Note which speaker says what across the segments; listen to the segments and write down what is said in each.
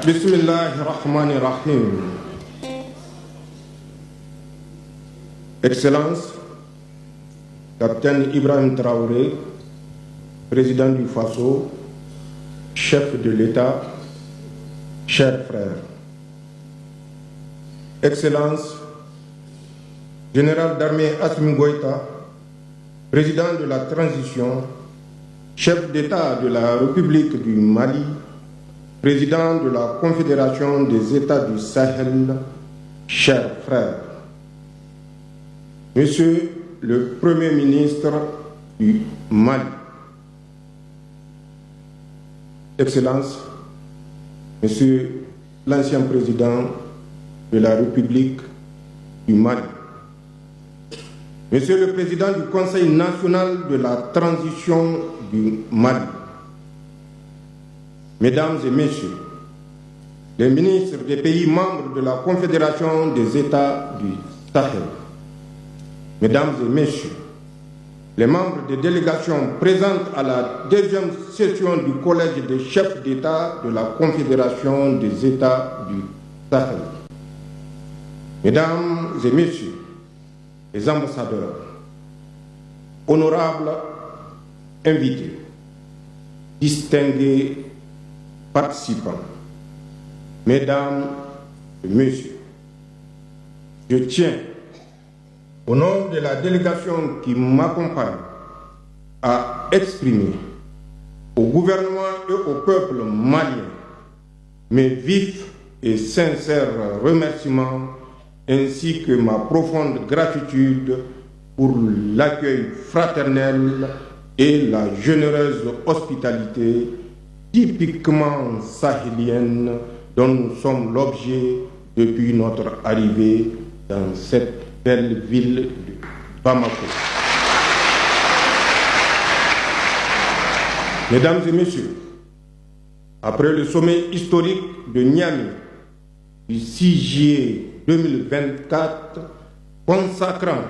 Speaker 1: Bismillahirrahmanirrahim. Excellence, Capitaine Ibrahim Traoré, président du Faso, chef de l'État, chers frères. Excellence, Général d'armée Assimi Goïta, président de la transition, chef d'État de la République du Mali, président de la Confédération des États du Sahel, chers frères. Monsieur le Premier ministre du Mali, Excellence, Monsieur l'ancien président de la République du Mali, Monsieur le Président du Conseil national de la transition du Mali, Mesdames et Messieurs, les ministres des pays membres de la Confédération des États du Sahel, Mesdames et Messieurs, les membres des délégations présentes à la deuxième session du Collège des chefs d'État de la Confédération des États du Sahel, Mesdames et Messieurs, les ambassadeurs, honorables invités, distingués participants, Mesdames et Messieurs, je tiens, au nom de la délégation qui m'accompagne, à exprimer au gouvernement et au peuple malien mes vifs et sincères remerciements ainsi que ma profonde gratitude pour l'accueil fraternel et la généreuse hospitalité typiquement sahélienne dont nous sommes l'objet depuis notre arrivée dans cette belle ville de Bamako. Mesdames et Messieurs, après le sommet historique de Niamey du 6 juillet 2024, consacrant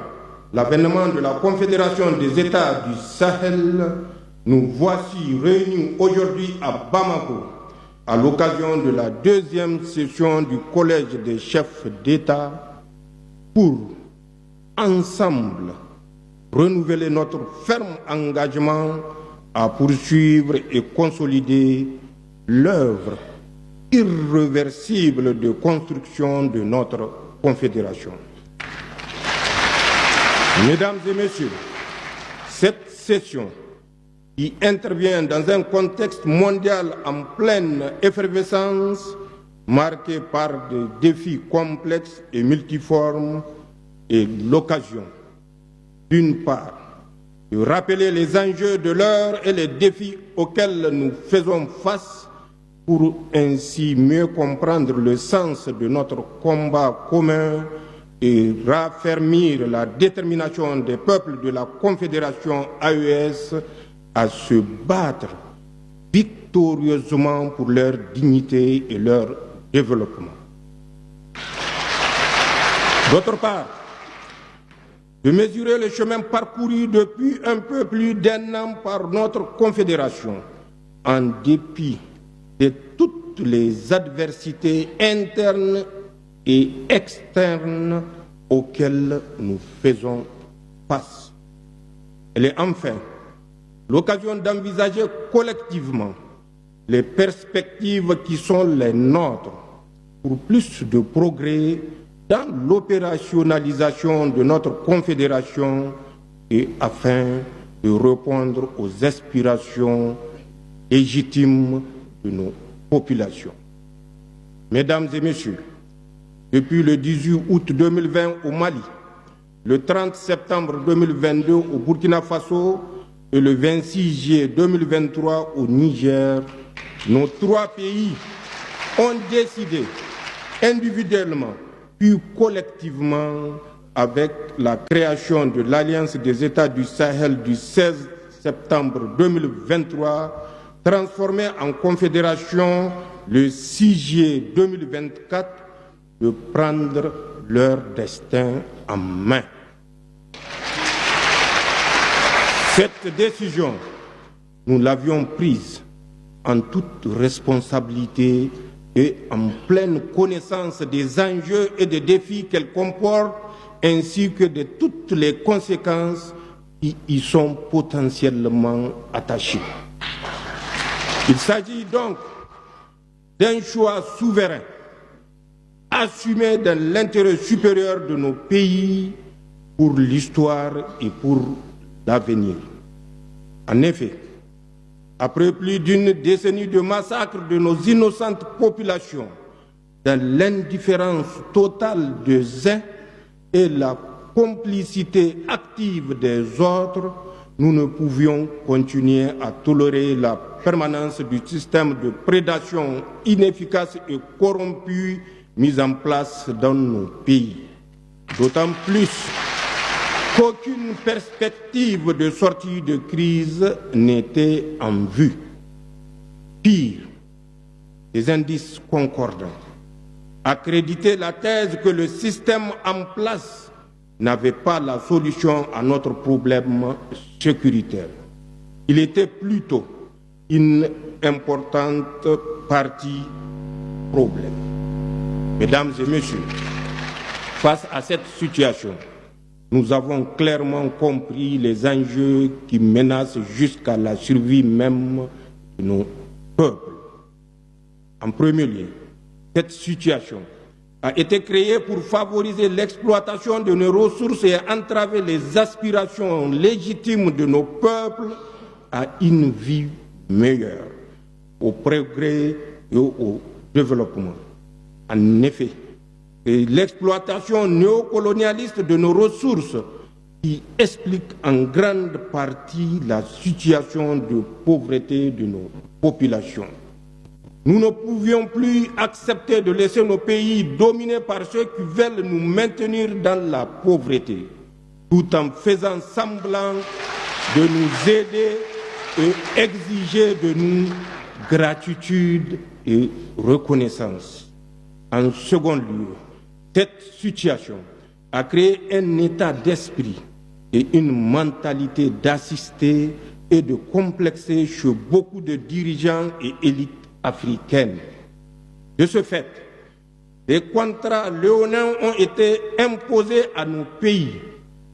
Speaker 1: l'avènement de la Confédération des États du Sahel, nous voici réunis aujourd'hui à Bamako à l'occasion de la deuxième session du Collège des chefs d'État pour, ensemble, renouveler notre ferme engagement à poursuivre et consolider l'œuvre irréversible de construction de notre Confédération. Mesdames et Messieurs, cette session qui intervient dans un contexte mondial en pleine effervescence, marqué par des défis complexes et multiformes, est l'occasion, d'une part, de rappeler les enjeux de l'heure et les défis auxquels nous faisons face pour ainsi mieux comprendre le sens de notre combat commun et raffermir la détermination des peuples de la Confédération AES à se battre victorieusement pour leur dignité et leur développement. D'autre part, de mesurer le chemin parcouru depuis un peu plus d'1 an par notre Confédération, en dépit de toutes les adversités internes et externes auxquelles nous faisons face. Elle est enfin l'occasion d'envisager collectivement les perspectives qui sont les nôtres pour plus de progrès dans l'opérationnalisation de notre Confédération et afin de répondre aux aspirations légitimes de nos populations. Mesdames et Messieurs, depuis le 18 août 2020 au Mali, le 30 septembre 2022 au Burkina Faso et le 26 juillet 2023 au Niger, nos 3 pays ont décidé individuellement puis collectivement avec la création de l'Alliance des États du Sahel du 16 septembre 2023, transformée en confédération le 6 juillet 2024, de prendre leur destin en main. Cette décision, nous l'avions prise en toute responsabilité et en pleine connaissance des enjeux et des défis qu'elle comporte, ainsi que de toutes les conséquences qui y sont potentiellement attachées. Il s'agit donc d'un choix souverain, assumé dans l'intérêt supérieur de nos pays pour l'histoire et pour l'avenir. En effet, après plus d'une décennie de massacres de nos innocentes populations, dans l'indifférence totale des uns et la complicité active des autres, nous ne pouvions continuer à tolérer la permanence du système de prédation inefficace et corrompu mis en place dans nos pays. D'autant plus qu'aucune perspective de sortie de crise n'était en vue. Pire, des indices concordants accréditaient la thèse que le système en place n'avait pas la solution à notre problème sécuritaire. Il était plutôt une importante partie problème. Mesdames et messieurs, face à cette situation, nous avons clairement compris les enjeux qui menacent jusqu'à la survie même de nos peuples. En premier lieu, cette situation a été créée pour favoriser l'exploitation de nos ressources et entraver les aspirations légitimes de nos peuples à une vie meilleure, au progrès et au développement. En effet, c'est l'exploitation néocolonialiste de nos ressources qui explique en grande partie la situation de pauvreté de nos populations. Nous ne pouvions plus accepter de laisser nos pays dominés par ceux qui veulent nous maintenir dans la pauvreté, tout en faisant semblant de nous aider et exiger de nous gratitude et reconnaissance. En second lieu, cette situation a créé un état d'esprit et une mentalité d'assister et de complexer chez beaucoup de dirigeants et élites africaines. De ce fait, des contrats léonins ont été imposés à nos pays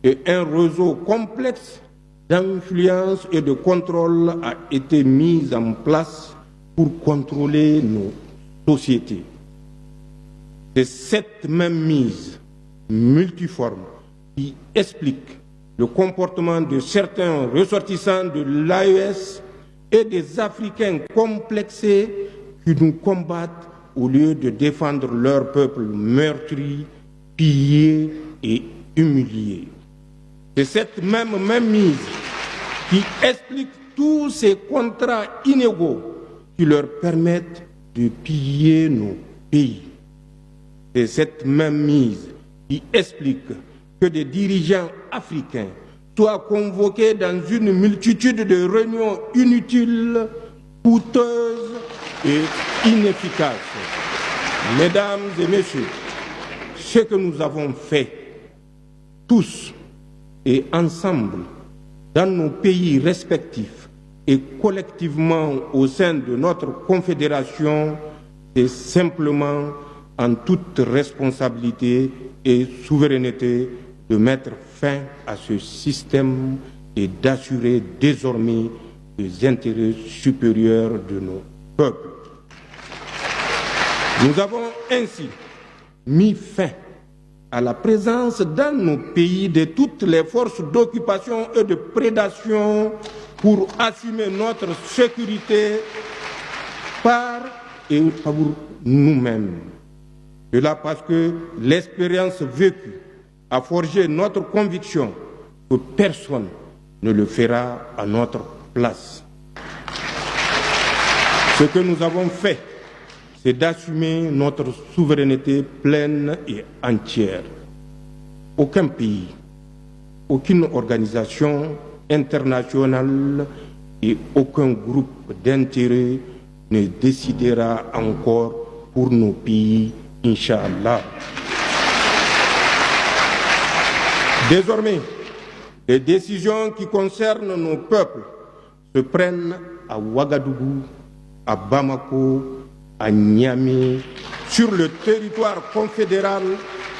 Speaker 1: et un réseau complexe d'influence et de contrôle a été mis en place pour contrôler nos sociétés. C'est cette même mise multiforme qui explique le comportement de certains ressortissants de l'AES et des Africains complexés qui nous combattent au lieu de défendre leur peuple meurtri, pillé et humilié. C'est cette même mise qui explique tous ces contrats inégaux qui leur permettent de piller nos pays. C'est cette même mise qui explique que des dirigeants africains soient convoqués dans une multitude de réunions inutiles, coûteuses et inefficaces. Mesdames et messieurs, ce que nous avons fait, tous et ensemble, dans nos pays respectifs et collectivement au sein de notre confédération, c'est simplement en toute responsabilité et souveraineté de mettre fin à ce système et d'assurer désormais les intérêts supérieurs de nos peuples. Nous avons ainsi mis fin à la présence dans nos pays de toutes les forces d'occupation et de prédation pour assumer notre sécurité par et pour nous-mêmes. Cela parce que l'expérience vécue a forgé notre conviction que personne ne le fera à notre place. Ce que nous avons fait, c'est d'assumer notre souveraineté pleine et entière. Aucun pays, aucune organisation internationale et aucun groupe d'intérêt ne décidera encore pour nos pays, Inch'Allah. Désormais, les décisions qui concernent nos peuples se prennent à Ouagadougou, à Bamako, à Niamey, sur le territoire confédéral,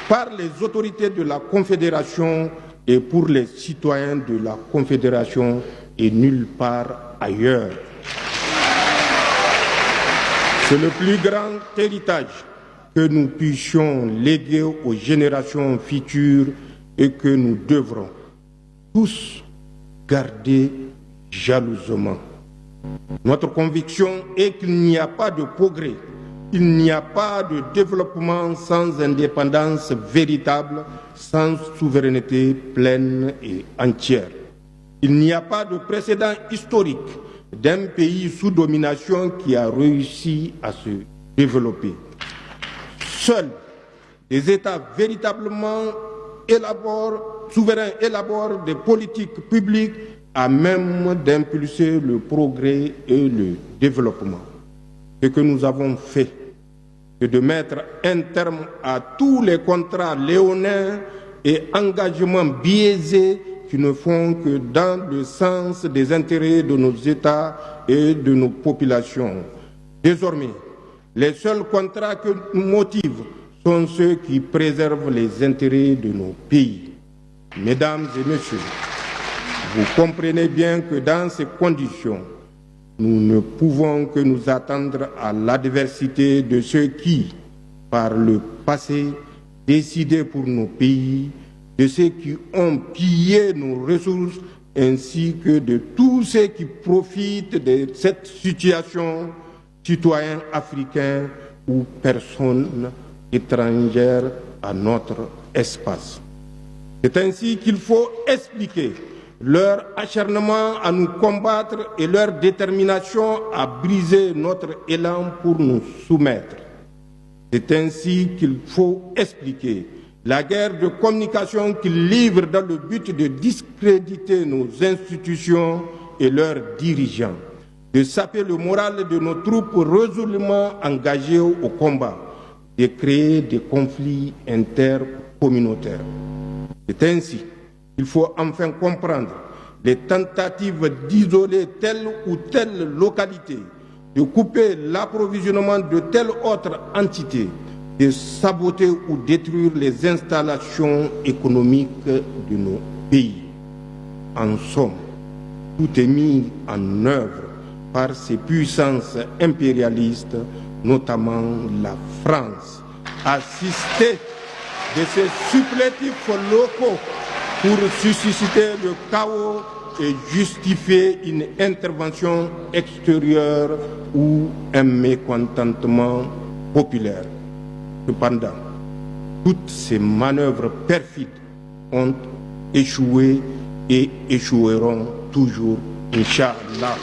Speaker 1: par les autorités de la Confédération et pour les citoyens de la Confédération et nulle part ailleurs. C'est le plus grand héritage que nous puissions léguer aux générations futures et que nous devrons tous garder jalousement. Notre conviction est qu'il n'y a pas de progrès, il n'y a pas de développement sans indépendance véritable, sans souveraineté pleine et entière. Il n'y a pas de précédent historique d'un pays sous domination qui a réussi à se développer. Seuls des États véritablement souverains élaborent des politiques publiques à même d'impulser le progrès et le développement. Ce que nous avons fait, c'est de mettre un terme à tous les contrats léonins et engagements biaisés qui ne font que dans le sens des intérêts de nos États et de nos populations. Désormais, les seuls contrats que nous motivent sont ceux qui préservent les intérêts de nos pays. Mesdames et messieurs, vous comprenez bien que dans ces conditions, nous ne pouvons que nous attendre à l'adversité de ceux qui, par le passé, décidaient pour nos pays, de ceux qui ont pillé nos ressources, ainsi que de tous ceux qui profitent de cette situation, citoyens africains ou personnes étrangères à notre espace. C'est ainsi qu'il faut expliquer leur acharnement à nous combattre et leur détermination à briser notre élan pour nous soumettre. C'est ainsi qu'il faut expliquer la guerre de communication qu'ils livrent dans le but de discréditer nos institutions et leurs dirigeants, de saper le moral de nos troupes résolument engagées au combat, de créer des conflits intercommunautaires. C'est ainsi qu'il faut enfin comprendre les tentatives d'isoler telle ou telle localité, de couper l'approvisionnement de telle autre entité, de saboter ou détruire les installations économiques de nos pays. En somme, tout est mis en œuvre par ces puissances impérialistes, notamment la France, assistée de ces supplétifs locaux pour susciter le chaos et justifier une intervention extérieure ou un mécontentement populaire. Cependant, toutes ces manœuvres perfides ont échoué et échoueront toujours, Inch'Allah,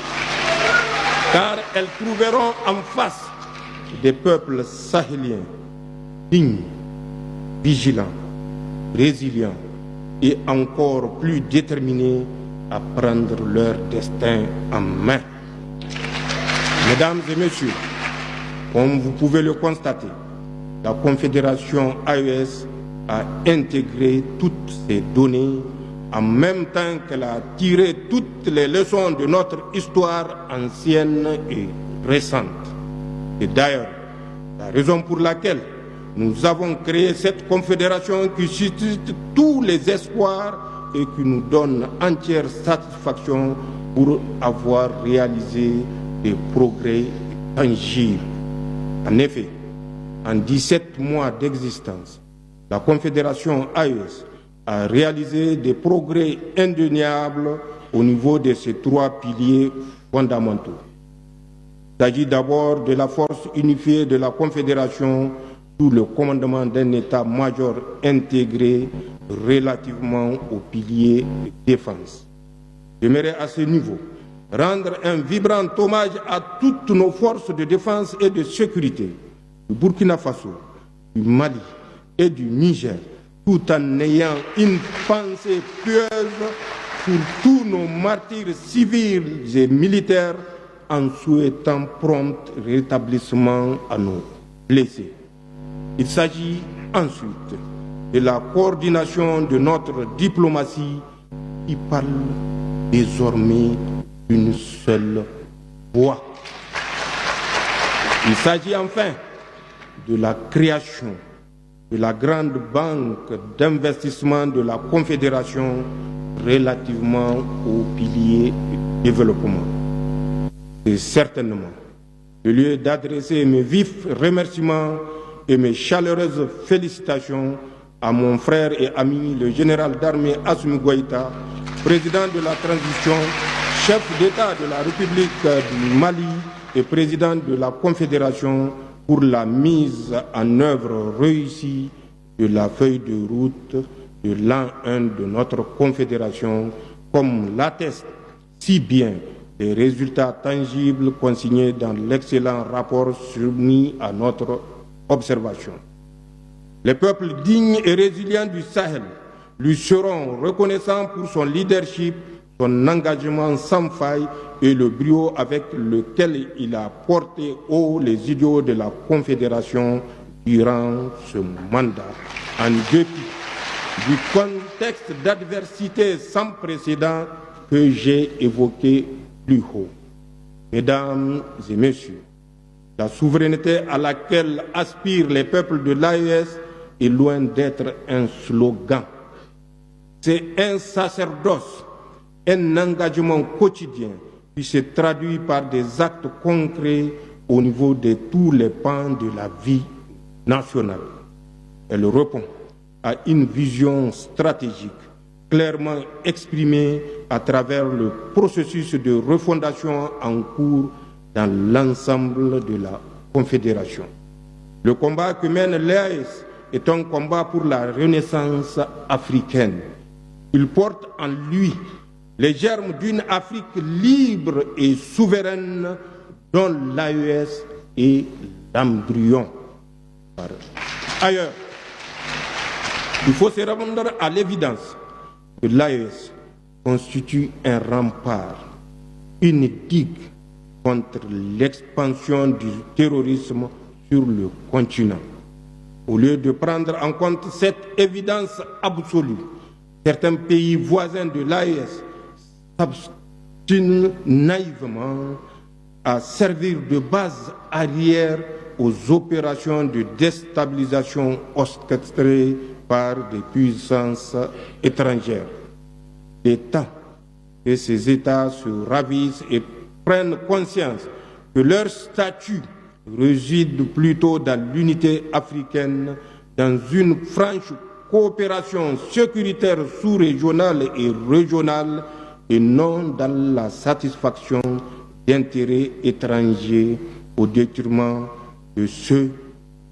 Speaker 1: car elles trouveront en face des peuples sahéliens dignes, vigilants, résilients et encore plus déterminés à prendre leur destin en main. Mesdames et messieurs, comme vous pouvez le constater, la Confédération AES a intégré toutes ces données en même temps qu'elle a tiré toutes les leçons de notre histoire ancienne et récente. C'est d'ailleurs la raison pour laquelle nous avons créé cette confédération qui suscite tous les espoirs et qui nous donne entière satisfaction pour avoir réalisé des progrès tangibles. En effet, en 17 mois d'existence, la Confédération AES a réalisé des progrès indéniables au niveau de ces trois piliers fondamentaux. Il s'agit d'abord de la force unifiée de la Confédération sous le commandement d'un état-major intégré relativement au pilier de défense. J'aimerais à ce niveau rendre un vibrant hommage à toutes nos forces de défense et de sécurité du Burkina Faso, du Mali et du Niger, tout en ayant une pensée pieuse pour tous nos martyrs civils et militaires, en souhaitant prompt rétablissement à nos blessés. Il s'agit ensuite de la coordination de notre diplomatie qui parle désormais d'une seule voix. Il s'agit enfin de la création de la grande banque d'investissement de la Confédération relativement au pilier du développement. C'est certainement le lieu d'adresser mes vifs remerciements et mes chaleureuses félicitations à mon frère et ami, le général d'armée Assimi Goïta, président de la transition, chef d'État de la République du Mali et président de la Confédération, pour la mise en œuvre réussie de la feuille de route de l'an 1 de notre Confédération, comme l'attestent si bien les résultats tangibles consignés dans l'excellent rapport soumis à notre observation. Les peuples dignes et résilients du Sahel lui seront reconnaissants pour son leadership, son engagement sans faille et le brio avec lequel il a porté haut les idéaux de la Confédération durant ce mandat, en dépit du contexte d'adversité sans précédent que j'ai évoqué plus haut. Mesdames et messieurs, la souveraineté à laquelle aspirent les peuples de l'AES est loin d'être un slogan. C'est un sacerdoce, un engagement quotidien qui se traduit par des actes concrets au niveau de tous les pans de la vie nationale. Elle répond à une vision stratégique clairement exprimée à travers le processus de refondation en cours dans l'ensemble de la Confédération. Le combat que mène l'AES est un combat pour la renaissance africaine. Il porte en lui les germes d'une Afrique libre et souveraine dont l'AES est l'embryon. Ailleurs, il faut se rendre à l'évidence que l'AES constitue un rempart, une digue contre l'expansion du terrorisme sur le continent. Au lieu de prendre en compte cette évidence absolue, certains pays voisins de l'AES s'abstinent naïvement à servir de base arrière aux opérations de déstabilisation orchestrées par des puissances étrangères. Il est temps que ces États se ravissent et prennent conscience que leur statut réside plutôt dans l'unité africaine, dans une franche coopération sécuritaire sous-régionale et régionale, et non dans la satisfaction d'intérêts étrangers au détriment de ceux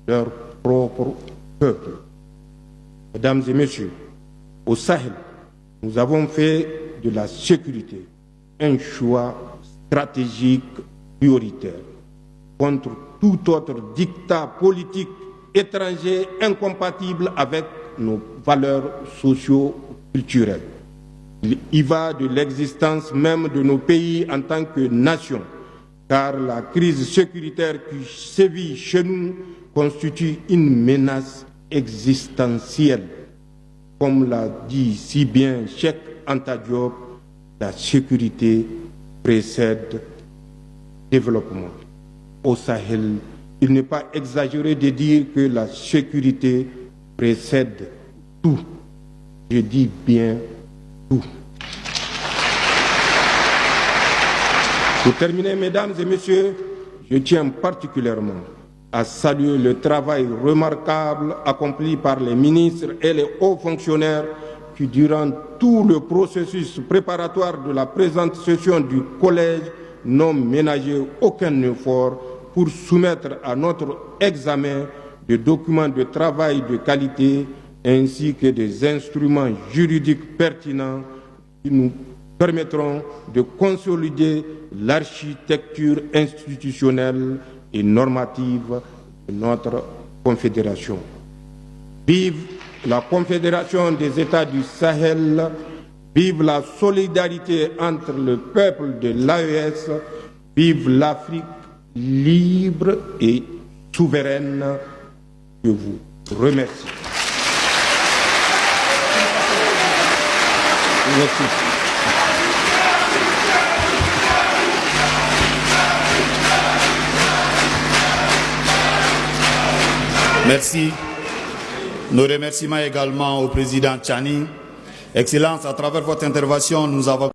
Speaker 1: de leur propre peuple. Mesdames et messieurs, au Sahel, nous avons fait de la sécurité un choix stratégique prioritaire contre tout autre dictat politique étranger incompatible avec nos valeurs socio-culturelles. Il y va de l'existence même de nos pays en tant que nation, car la crise sécuritaire qui sévit chez nous constitue une menace existentielle. Comme l'a dit si bien Cheikh Anta Diop, la sécurité précède le développement. Au Sahel, il n'est pas exagéré de dire que la sécurité précède tout. Je dis bien tout. Pour terminer, mesdames et messieurs, je tiens particulièrement à saluer le travail remarquable accompli par les ministres et les hauts fonctionnaires qui, durant tout le processus préparatoire de la présente session du Collège, n'ont ménagé aucun effort pour soumettre à notre examen des documents de travail de qualité ainsi que des instruments juridiques pertinents qui nous permettront de consolider l'architecture institutionnelle et normative de notre Confédération. Vive la Confédération des États du Sahel, vive la solidarité entre le peuple de l'AES, vive l'Afrique libre et souveraine. Je vous remercie. Merci.
Speaker 2: Merci. Nos remerciements également au président Tchani. Excellence, à travers votre intervention, nous avons